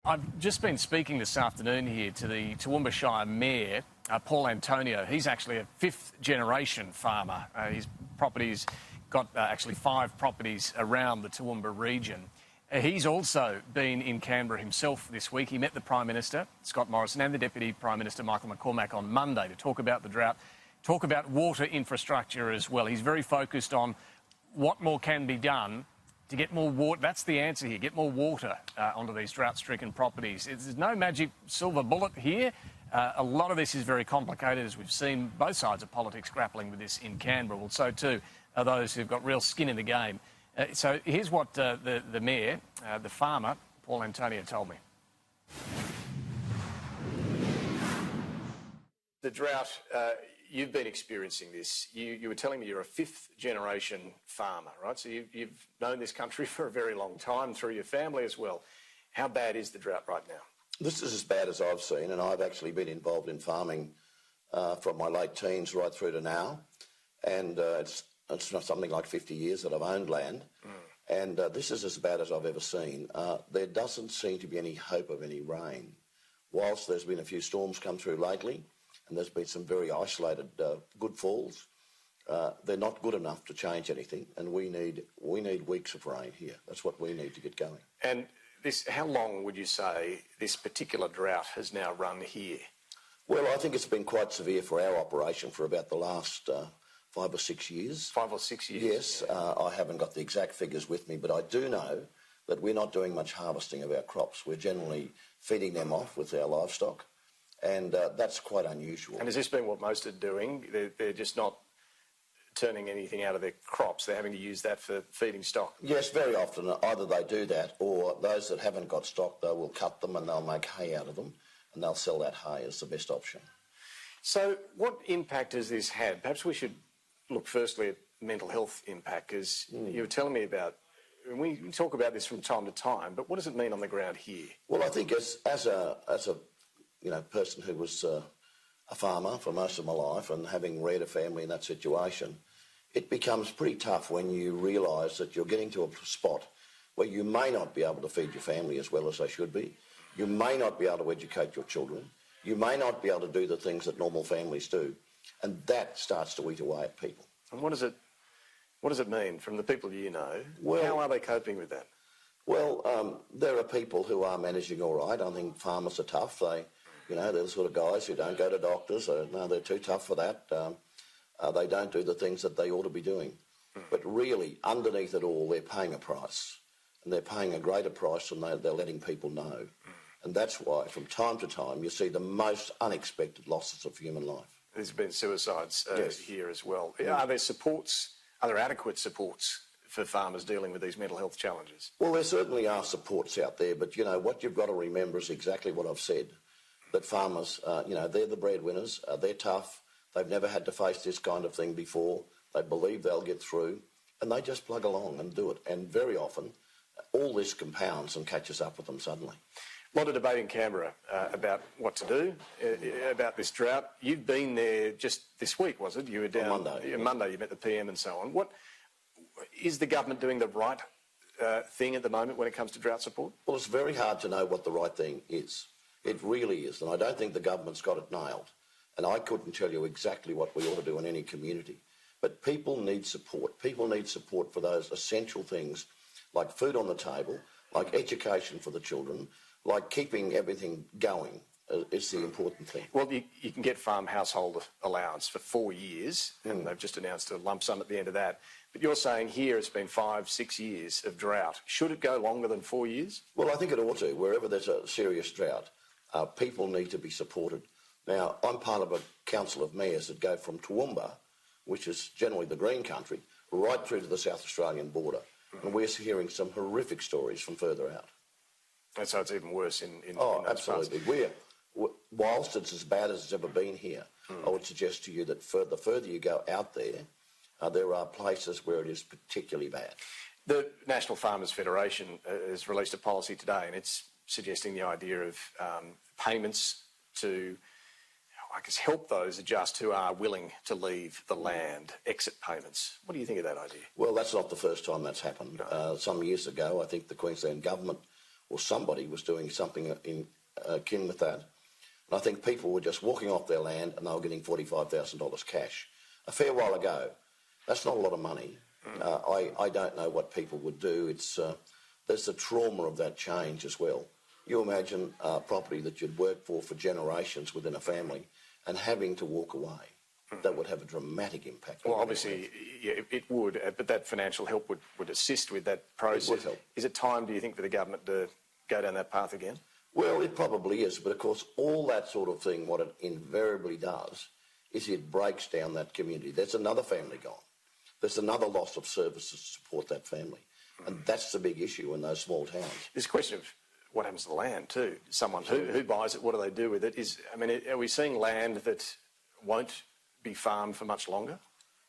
I've just been speaking this afternoon here to the Toowoomba Shire Mayor, Paul Antonio. He's actually a fifth-generation farmer. His property's got actually 5 properties around the Toowoomba region. He's also been in Canberra himself this week. He met the Prime Minister, Scott Morrison, and the Deputy Prime Minister, Michael McCormack, on Monday to talk about the drought, talk about water infrastructure as well. He's very focused on what more can be done to get more water. That's the answer here, get more water onto these drought-stricken properties. There's no magic silver bullet here. A lot of this is very complicated, as we've seen both sides of politics grappling with this in Canberra. Well, so too are those who've got real skin in the game. So here's what the Mayor, the farmer, Paul Antonio, told me. The drought, you've been experiencing this. You were telling me you're a fifth-generation farmer, right? So you've known this country for a very long time through your family as well. How bad is the drought right now? This is as bad as I've seen, and I've actually been involved in farming from my late teens right through to now. And it's not something like 50 years that I've owned land. And this is as bad as I've ever seen. There doesn't seem to be any hope of any rain. Whilst there's been a few storms come through lately, and there's been some very isolated good falls, they're not good enough to change anything, and we need weeks of rain here. That's what we need to get going. And how long would you say this particular drought has now run here? Well, I think it's been quite severe for our operation for about the last 5 or 6 years. 5 or 6 years? Yes, I haven't got the exact figures with me, but I do know that we're not doing much harvesting of our crops. We're generally feeding them off with our livestock, and that's quite unusual. And has this been what most are doing? They're just not turning anything out of their crops. They're having to use that for feeding stock. Yes, very often either they do that, or those that haven't got stock, they will cut them and they'll make hay out of them, and they'll sell that hay as the best option. So what impact has this had? Perhaps we should look firstly at mental health impact, because you were telling me about, we talk about this from time to time, but what does it mean on the ground here? Well, I think as a person who was a farmer for most of my life, and having reared a family in that situation, it becomes pretty tough when you realise that you're getting to a spot where you may not be able to feed your family as well as they should be. You may not be able to educate your children. You may not be able to do the things that normal families do. And that starts to eat away at people. And what does it mean from the people you know? Well, how are they coping with that? Well, there are people who are managing all right. I think farmers are tough. They're the sort of guys who don't go to doctors. No, they're too tough for that. They don't do the things that they ought to be doing. But really, underneath it all, they're paying a price. And they're paying a greater price than they're letting people know. And that's why, from time to time, you see the most unexpected losses of human life. There's been suicides yes. here as well. Are there supports? Are there adequate supports for farmers dealing with these mental health challenges? Well, there certainly are supports out there, but, what you've got to remember is exactly what I've said, that farmers, they're the breadwinners, they're tough, they've never had to face this kind of thing before, they believe they'll get through, and they just plug along and do it. And very often, all this compounds and catches up with them suddenly. A lot of debate in Canberra about what to do about this drought. You've been there just this week, was it? You were down on Monday. Monday, you met the PM and so on. What is the government doing the right thing at the moment when it comes to drought support? Well, it's very hard to know what the right thing is. It really is, and I don't think the government's got it nailed. And I couldn't tell you exactly what we ought to do in any community. But people need support. People need support for those essential things like food on the table, like education for the children, like keeping everything going is the important thing. Well, you can get farm household allowance for 4 years, and they've just announced a lump sum at the end of that. But you're saying here it's been 5, 6 years of drought. Should it go longer than 4 years? Well, I think it ought to. Wherever there's a serious drought, people need to be supported. Now, I'm part of a council of mayors that go from Toowoomba, which is generally the green country, right through to the South Australian border. And we're hearing some horrific stories from further out. And so it's even worse in Oh, those absolutely. Parts. Whilst it's as bad as it's ever been here, I would suggest to you that the further you go out there, there are places where it is particularly bad. The National Farmers Federation has released a policy today, and it's suggesting the idea of payments to, I guess, help those adjust who are willing to leave the land, exit payments. What do you think of that idea? Well, that's not the first time that's happened. No. Some years ago, I think the Queensland government or somebody was doing something in akin with that. And I think people were just walking off their land and they were getting $45,000 cash. A fair while ago, that's not a lot of money. I don't know what people would do. There's the trauma of that change as well. You imagine property that you'd worked for generations within a family and having to walk away. That would have a dramatic impact. Well, obviously, yeah, it would, but that financial help would assist with that process. It would help. Is it time, do you think, for the government to go down that path again? Well, it probably is, but of course, all that sort of thing, what it invariably does is it breaks down that community. There's another family gone. There's another loss of services to support that family. And that's the big issue in those small towns. There's a question of what happens to the land too. Someone who buys it, what do they do with it? Are we seeing land that won't be farmed for much longer?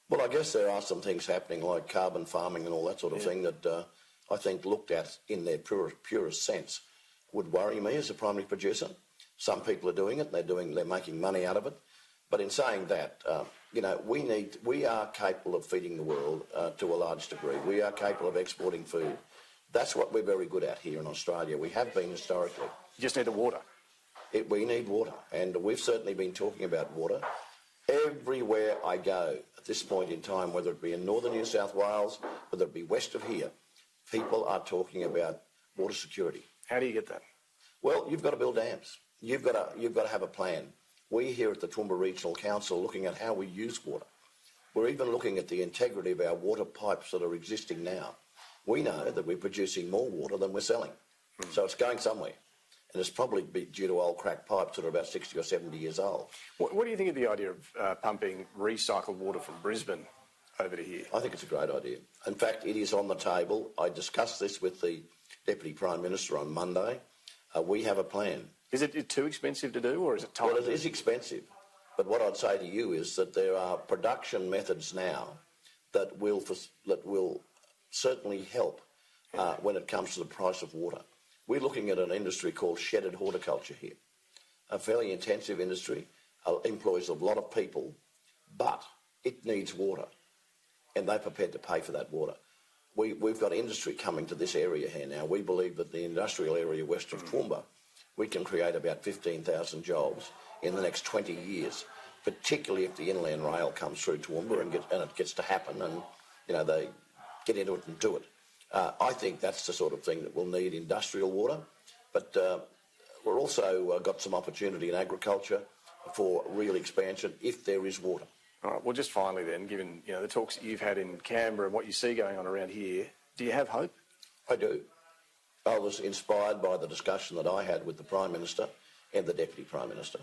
Well, I guess there are some things happening like carbon farming and all that sort of thing that I think looked at in their purest sense would worry me as a primary producer. Some people are doing it, they're making money out of it. But in saying that, we are capable of feeding the world to a large degree. We are capable of exporting food. That's what we're very good at here in Australia. We have been historically. You just need the water. We need water, and we've certainly been talking about water. Everywhere I go at this point in time, whether it be in northern New South Wales, whether it be west of here, people are talking about water security. How do you get that? Well, you've got to build dams. You've got to have a plan. We here at the Toowoomba Regional Council are looking at how we use water. We're even looking at the integrity of our water pipes that are existing now. We know that we're producing more water than we're selling. So it's going somewhere. And it's probably due to old cracked pipes that are about 60 or 70 years old. What do you think of the idea of pumping recycled water from Brisbane over to here? I think it's a great idea. In fact, it is on the table. I discussed this with the Deputy Prime Minister on Monday. We have a plan. Is it too expensive to do, or is it time? Well, it is expensive. But what I'd say to you is that there are production methods now that will certainly help when it comes to the price of water. We're looking at an industry called shedded horticulture here, a fairly intensive industry, employs a lot of people, but it needs water, and they're prepared to pay for that water. We've got industry coming to this area here now. We believe that the industrial area west of Toowoomba, we can create about 15,000 jobs in the next 20 years, particularly if the inland rail comes through Toowoomba and it gets to happen and, they get into it and do it. I think that's the sort of thing that will need industrial water, but we're also got some opportunity in agriculture for real expansion if there is water. All right, well, just finally then, given the talks that you've had in Canberra and what you see going on around here, do you have hope? I do. I was inspired by the discussion that I had with the Prime Minister and the Deputy Prime Minister,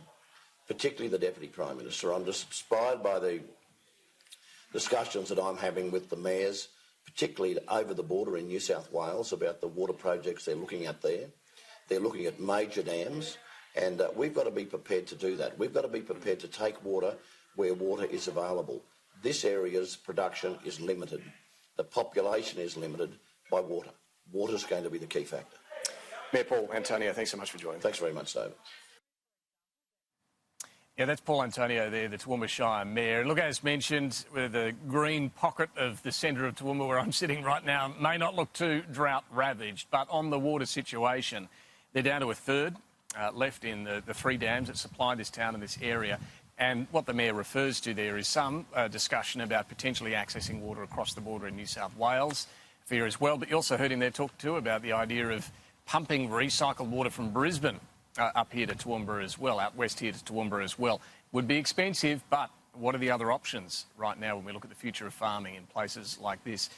particularly the Deputy Prime Minister. I'm just inspired by the discussions that I'm having with the mayors, particularly over the border in New South Wales, about the water projects they're looking at there. They're looking at major dams, and we've got to be prepared to do that. We've got to be prepared to take water where water is available. This area's production is limited. The population is limited by water. Water's going to be the key factor. Mayor Paul Antonio, thanks so much for joining. Thanks very much, David. Yeah, that's Paul Antonio there, the Toowoomba Shire Mayor. Look, as mentioned, with the green pocket of the centre of Toowoomba where I'm sitting right now may not look too drought-ravaged, but on the water situation, they're down to a third left in the three dams that supply this town and this area. And what the Mayor refers to there is some discussion about potentially accessing water across the border in New South Wales here as well. But you also heard him there talk too about the idea of pumping recycled water from Brisbane up here to Toowoomba as well, out west here to Toowoomba as well. Would be expensive, but what are the other options right now when we look at the future of farming in places like this?